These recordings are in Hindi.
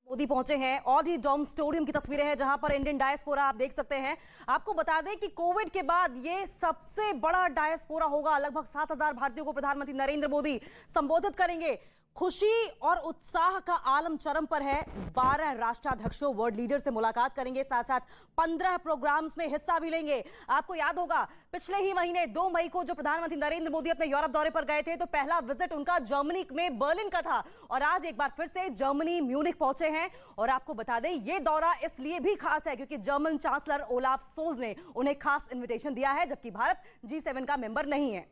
मोदी पहुंचे हैं ऑडी डोम स्टेडियम की तस्वीरें हैं जहां पर इंडियन डायस्पोरा आप देख सकते हैं। आपको बता दें कि कोविड के बाद ये सबसे बड़ा डायस्पोरा होगा। लगभग 7,000 भारतीयों को प्रधानमंत्री नरेंद्र मोदी संबोधित करेंगे। खुशी और उत्साह का आलम चरम पर है। 12 राष्ट्राध्यक्षों वर्ल्ड लीडर से मुलाकात करेंगे, साथ साथ 15 प्रोग्राम्स में हिस्सा भी लेंगे। आपको याद होगा पिछले ही महीने 2 मई को जो प्रधानमंत्री नरेंद्र मोदी अपने यूरोप दौरे पर गए थे तो पहला विजिट उनका जर्मनी में बर्लिन का था और आज एक बार फिर से जर्मनी म्यूनिख पहुंचे हैं। और आपको बता दें ये दौरा इसलिए भी खास है क्योंकि जर्मन चांसलर ओलाफ सोल्ज ने उन्हें खास इन्विटेशन दिया है, जबकि भारत G7 का मेंबर नहीं है।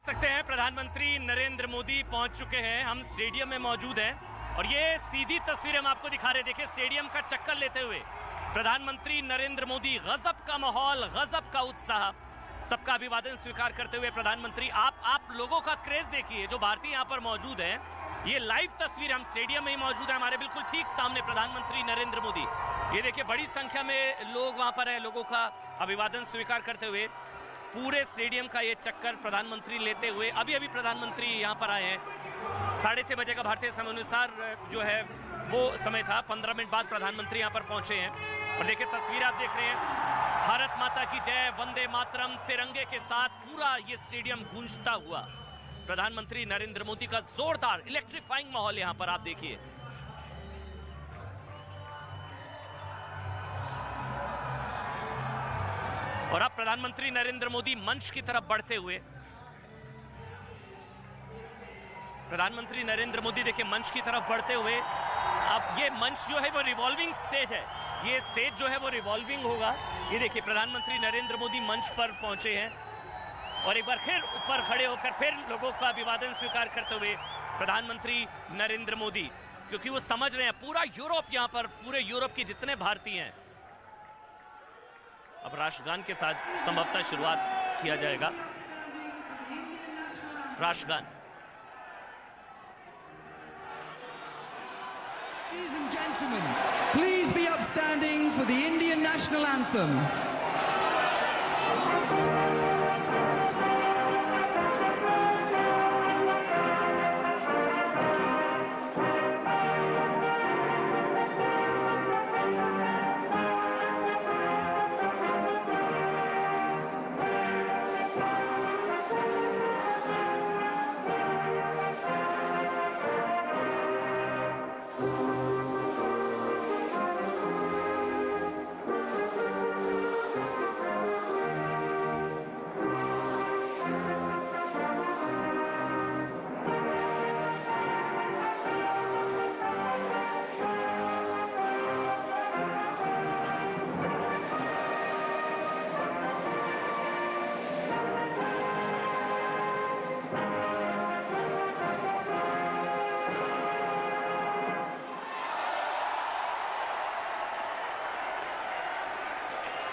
सकते हैं प्रधानमंत्री नरेंद्र मोदी पहुंच चुके हैं। हम स्टेडियम में मौजूद हैं और ये सीधी तस्वीर हम आपको दिखा रहे हैं। देखिए स्टेडियम का चक्कर लेते हुए प्रधानमंत्री नरेंद्र मोदी, गजब का माहौल, गजब का उत्साह, सबका अभिवादन स्वीकार करते हुए प्रधानमंत्री। आप लोगों का क्रेज देखिए जो भारतीय यहाँ पर मौजूद हैं। ये लाइव तस्वीर, हम स्टेडियम में ही मौजूद है, हमारे बिल्कुल ठीक सामने प्रधानमंत्री नरेंद्र मोदी। ये देखिए बड़ी संख्या में लोग वहां पर है, लोगों का अभिवादन स्वीकार करते हुए पूरे स्टेडियम का ये चक्कर प्रधानमंत्री लेते हुए। अभी प्रधानमंत्री यहाँ पर आए हैं। 6:30 बजे का भारतीय समय अनुसार जो है वो समय था। 15 मिनट बाद प्रधानमंत्री यहाँ पर पहुंचे हैं और देखिए तस्वीर आप देख रहे हैं। भारत माता की जय, वंदे मातरम, तिरंगे के साथ पूरा ये स्टेडियम गूंजता हुआ। प्रधानमंत्री नरेंद्र मोदी का जोरदार इलेक्ट्रीफाइंग माहौल यहाँ पर आप देखिए। और अब प्रधानमंत्री नरेंद्र मोदी मंच की तरफ बढ़ते हुए, प्रधानमंत्री नरेंद्र मोदी देखिए मंच की तरफ बढ़ते हुए। अब ये मंच जो है वो रिवॉल्विंग स्टेज है, ये स्टेज जो है वो रिवॉल्विंग होगा। ये देखिए प्रधानमंत्री नरेंद्र मोदी मंच पर पहुंचे हैं और एक बार फिर ऊपर खड़े होकर फिर लोगों का अभिवादन स्वीकार करते हुए प्रधानमंत्री नरेंद्र मोदी, क्योंकि वो समझ रहे हैं पूरा यूरोप यहाँ पर, पूरे यूरोप के जितने भारतीय हैं। अब राष्ट्रगान के साथ संभवतः शुरुआत किया जाएगा। राष्ट्रगान। Ladies and gentlemen, please be upstanding for the Indian national anthem.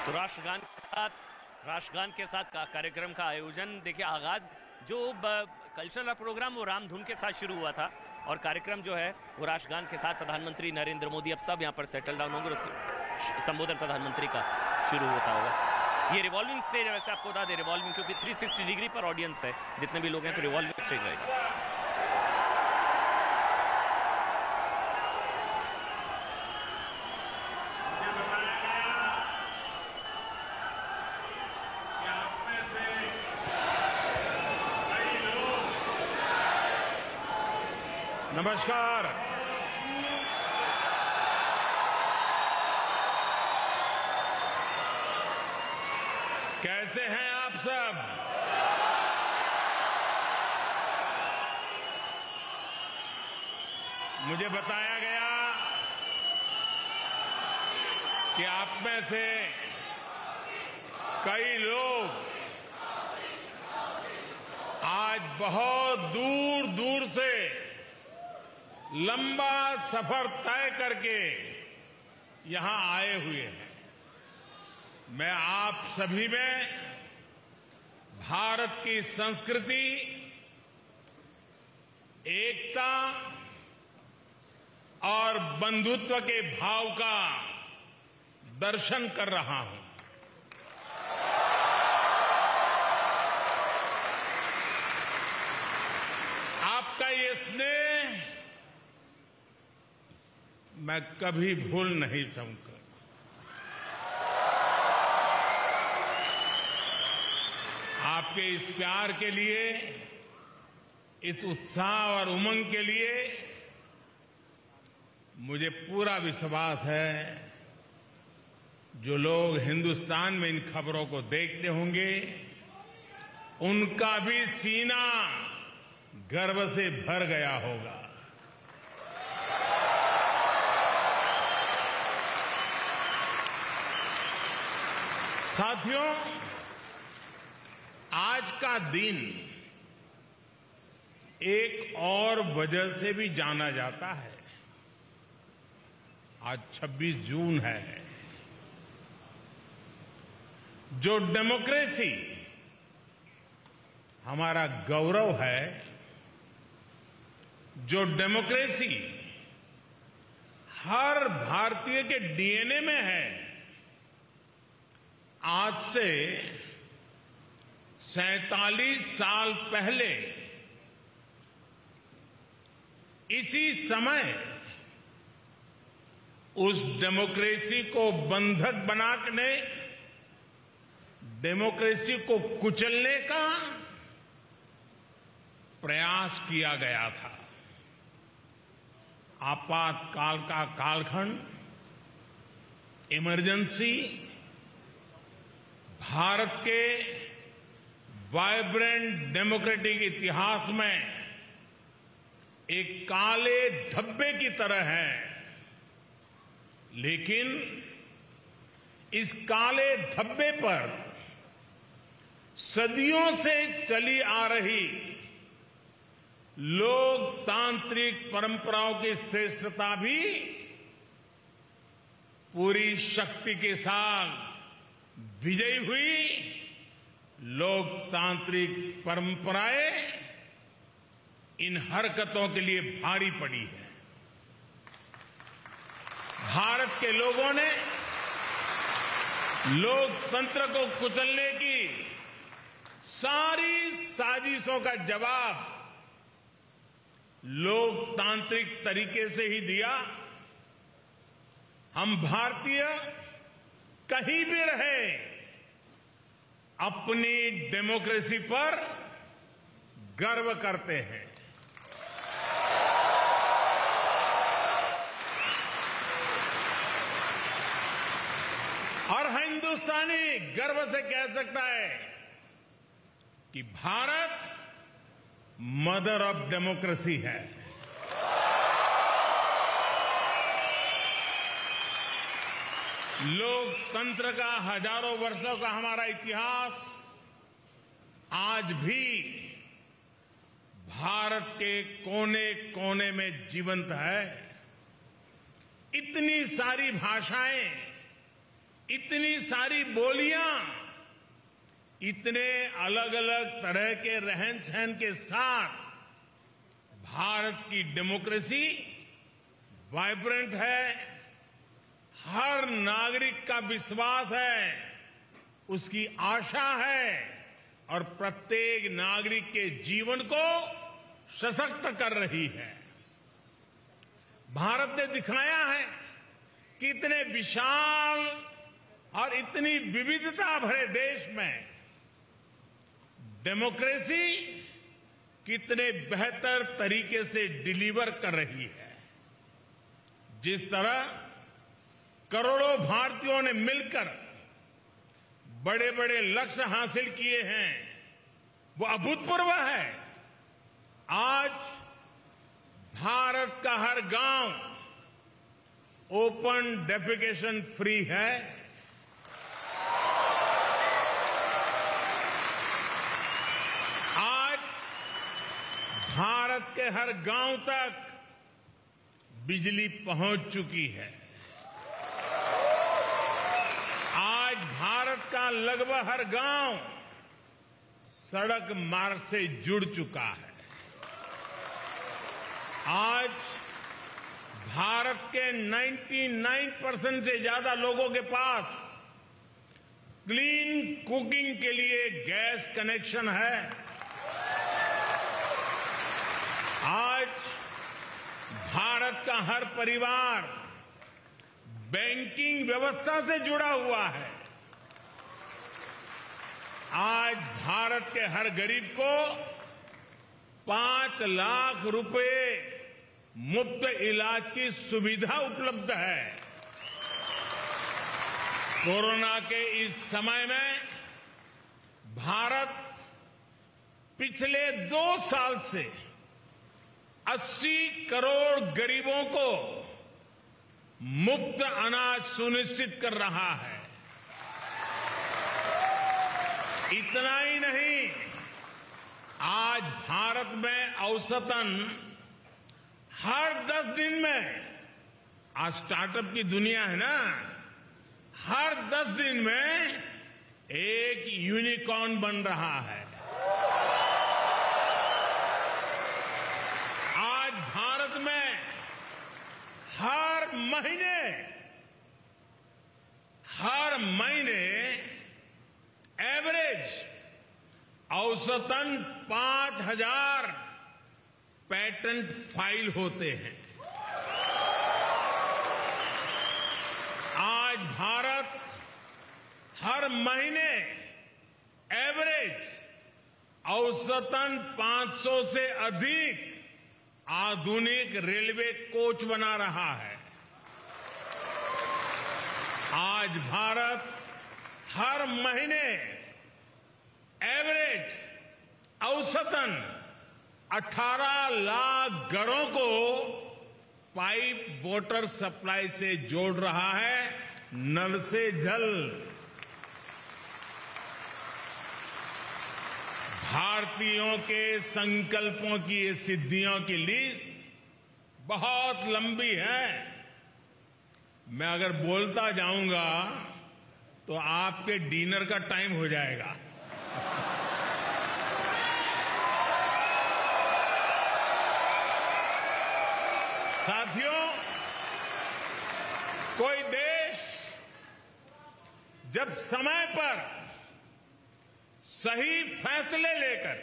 तो राष्ट्रगान के साथ कार्यक्रम का आयोजन देखिए, आगाज जो कल्चरल प्रोग्राम वो रामधुन के साथ शुरू हुआ था और कार्यक्रम जो है वो राष्ट्रगान के साथ प्रधानमंत्री नरेंद्र मोदी अब सब यहाँ पर सेटल डाउन होंगे और उसके संबोधन प्रधानमंत्री का शुरू होता होगा। ये रिवॉल्विंग स्टेज है, वैसे आपको बता दें रिवॉल्विंग क्योंकि 360 डिग्री पर ऑडियंस है, जितने भी लोग हैं तो रिवॉल्विंग स्टेज रहेगा। नमस्कार। कैसे हैं आप सब? मुझे बताया गया कि आप में से कई लोग आज बहुत दूर दूर से लंबा सफर तय करके यहां आए हुए हैं। मैं आप सभी में भारत की संस्कृति, एकता और बंधुत्व के भाव का दर्शन कर रहा हूं। आपका ये स्नेह मैं कभी भूल नहीं सकूंगा। आपके इस प्यार के लिए, इस उत्साह और उमंग के लिए मुझे पूरा विश्वास है जो लोग हिंदुस्तान में इन खबरों को देखते होंगे उनका भी सीना गर्व से भर गया होगा। साथियों, आज का दिन एक और वजह से भी जाना जाता है। आज 26 जून है। जो डेमोक्रेसी हमारा गौरव है, जो डेमोक्रेसी हर भारतीय के डीएनए में है, आज से 47 साल पहले इसी समय उस डेमोक्रेसी को बंधक बनाने, डेमोक्रेसी को कुचलने का प्रयास किया गया था। आपातकाल का कालखंड, इमरजेंसी भारत के वाइब्रेंट डेमोक्रेटिक इतिहास में एक काले धब्बे की तरह है, लेकिन इस काले धब्बे पर सदियों से चली आ रही लोकतांत्रिक परंपराओं की श्रेष्ठता भी पूरी शक्ति के साथ विजयी हुई। लोकतांत्रिक परंपराएं इन हरकतों के लिए भारी पड़ी है। भारत के लोगों ने लोकतंत्र को कुचलने की सारी साजिशों का जवाब लोकतांत्रिक तरीके से ही दिया। हम भारतीय कहीं भी रहे अपनी डेमोक्रेसी पर गर्व करते हैं। और हिंदुस्तानी गर्व से कह सकता है कि भारत मदर ऑफ डेमोक्रेसी है। लोकतंत्र का हजारों वर्षों का हमारा इतिहास आज भी भारत के कोने कोने में जीवंत है। इतनी सारी भाषाएं, इतनी सारी बोलियां, इतने अलग अलग तरह के रहन सहन के साथ भारत की डेमोक्रेसी वाइब्रेंट है। हर नागरिक का विश्वास है, उसकी आशा है और प्रत्येक नागरिक के जीवन को सशक्त कर रही है। भारत ने दिखाया है कि इतने विशाल और इतनी विविधता भरे देश में डेमोक्रेसी कितने बेहतर तरीके से डिलीवर कर रही है। जिस तरह करोड़ों भारतीयों ने मिलकर बड़े बड़े लक्ष्य हासिल किए हैं, वो अभूतपूर्व है। आज भारत का हर गांव ओपन डेफिकेशन फ्री है। आज भारत के हर गांव तक बिजली पहुंच चुकी है। आज भारत का लगभग हर गांव सड़क मार्ग से जुड़ चुका है। आज भारत के 99% से ज्यादा लोगों के पास क्लीन कुकिंग के लिए गैस कनेक्शन है। आज भारत का हर परिवार बैंकिंग व्यवस्था से जुड़ा हुआ है। आज भारत के हर गरीब को 5 लाख रुपए मुफ्त इलाज की सुविधा उपलब्ध है। कोरोना के इस समय में भारत पिछले 2 साल से 80 करोड़ गरीबों को मुफ्त अनाज सुनिश्चित कर रहा है। इतना ही नहीं, आज भारत में औसतन हर 10 दिन में, आज स्टार्टअप की दुनिया है ना, हर 10 दिन में एक यूनिकॉर्न बन रहा है। आज भारत में हर महीने एवरेज औसतन 5,000 पेटेंट फाइल होते हैं। आज भारत हर महीने एवरेज औसतन 500 से अधिक आधुनिक रेलवे कोच बना रहा है। आज भारत हर महीने एवरेज औसतन 18 लाख घरों को पाइप वाटर सप्लाई से जोड़ रहा है, नल से जल। भारतीयों के संकल्पों की ये सिद्धियों की लिस्ट बहुत लंबी है। मैं अगर बोलता जाऊंगा तो आपके डिनर का टाइम हो जाएगा। साथियों, कोई देश जब समय पर सही फैसले लेकर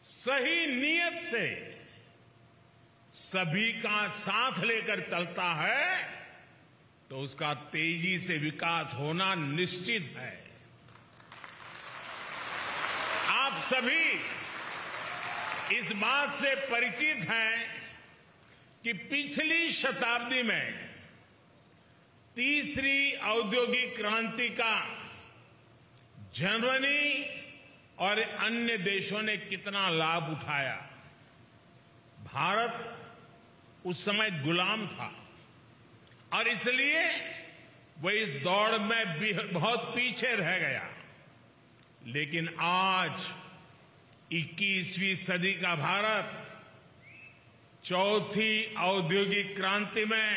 सही नीयत से सभी का साथ लेकर चलता है तो उसका तेजी से विकास होना निश्चित है। आप सभी इस बात से परिचित हैं कि पिछली शताब्दी में तीसरी औद्योगिक क्रांति का जर्मनी और अन्य देशों ने कितना लाभ उठाया। भारत उस समय गुलाम था और इसलिए वह इस दौड़ में भी बहुत पीछे रह गया। लेकिन आज 21वीं सदी का भारत चौथी औद्योगिक क्रांति में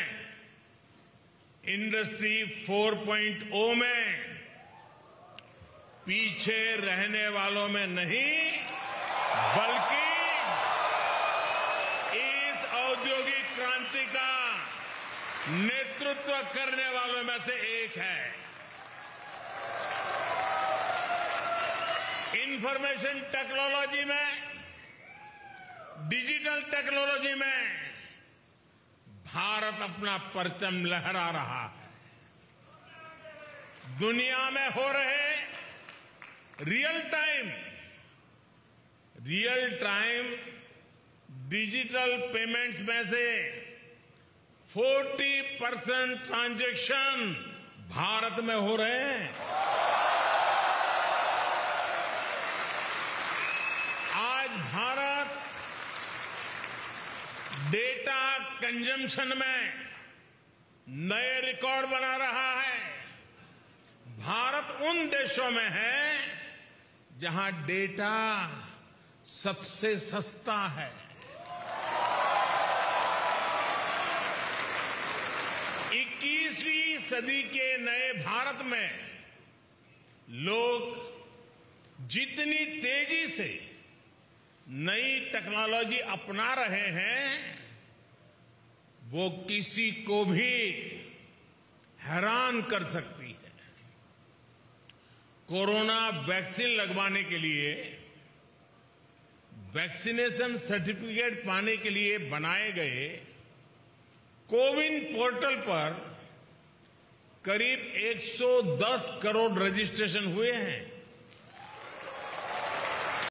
इंडस्ट्री 4.0 में पीछे रहने वालों में नहीं बल्कि इस औद्योगिक क्रांति का नेतृत्व करने वालों में से एक है। इंफॉर्मेशन टेक्नोलॉजी में, डिजिटल टेक्नोलॉजी में भारत अपना परचम लहरा रहा है। दुनिया में हो रहे रियल टाइम डिजिटल पेमेंट्स में से 40% ट्रांजैक्शन भारत में हो रहे हैं। आज भारत डेटा कंजम्पशन में नए रिकॉर्ड बना रहा है। भारत उन देशों में है जहां डेटा सबसे सस्ता है। इक्कीसवीं सदी के नए भारत में लोग जितनी तेजी से नई टेक्नोलॉजी अपना रहे हैं वो किसी को भी हैरान कर सकती है। कोरोना वैक्सीन लगवाने के लिए वैक्सीनेशन सर्टिफिकेट पाने के लिए बनाए गए कोविन पोर्टल पर करीब 110 करोड़ रजिस्ट्रेशन हुए हैं।